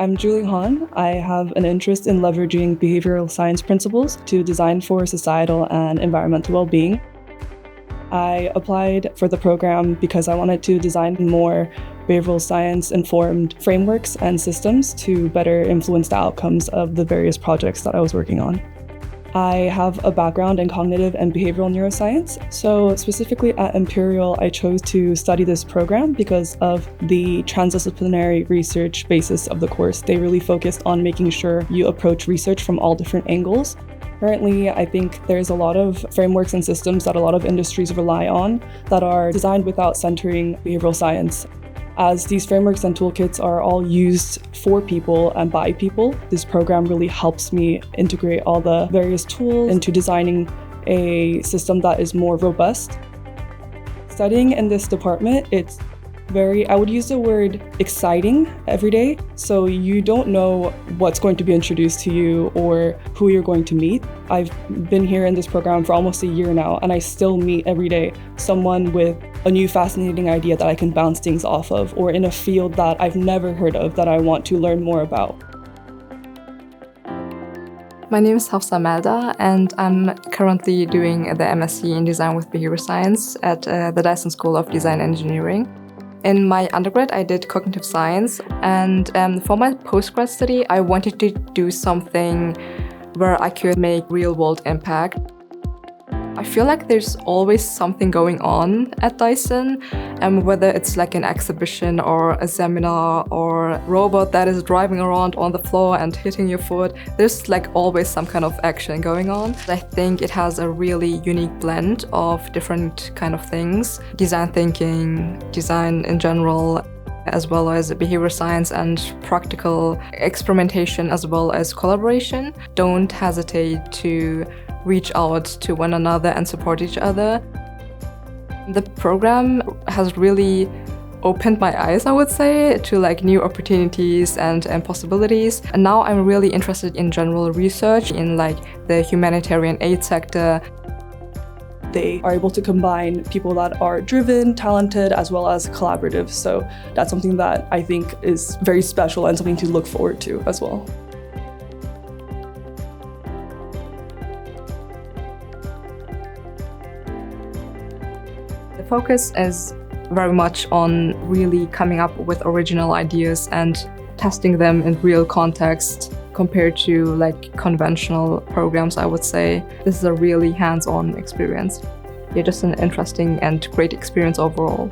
I'm Julie Han. I have an interest in leveraging behavioral science principles to design for societal and environmental well-being. I applied for the program because I wanted to design more behavioral science-informed frameworks and systems to better influence the outcomes of the various projects that I was working on. I have a background in cognitive and behavioral neuroscience. So specifically at Imperial, I chose to study this program because of the transdisciplinary research basis of the course. They really focused on making sure you approach research from all different angles. Currently, I think there's a lot of frameworks and systems that a lot of industries rely on that are designed without centering behavioral science. As these frameworks and toolkits are all used for people and by people, this program really helps me integrate all the various tools into designing a system that is more robust. Studying in this department, it's I would use the word exciting every day. So you don't know what's going to be introduced to you or who you're going to meet. I've been here in this program for almost a year now, and I still meet every day someone with a new fascinating idea that I can bounce things off of, or in a field that I've never heard of that I want to learn more about. My name is Hafsa Melda, and I'm currently doing the MSc in Design with Behaviour Science at the Dyson School of Design Engineering. In my undergrad, I did cognitive science, and for my postgrad study, I wanted to do something where I could make real-world impact. I feel like there's always something going on at Dyson, and whether it's like an exhibition or a seminar or a robot that is driving around on the floor and hitting your foot, there's like always some kind of action going on. I think it has a really unique blend of different kind of things. Design thinking, design in general, as well as behavior science and practical experimentation, as well as collaboration. Don't hesitate to reach out to one another and support each other. The program has really opened my eyes, I would say, to like new opportunities and possibilities. And now I'm really interested in general research in like the humanitarian aid sector. They are able to combine people that are driven, talented, as well as collaborative. So that's something that I think is very special and something to look forward to as well. The focus is very much on really coming up with original ideas and testing them in real context compared to like conventional programs, I would say. This is a really hands-on experience. Yeah, just an interesting and great experience overall.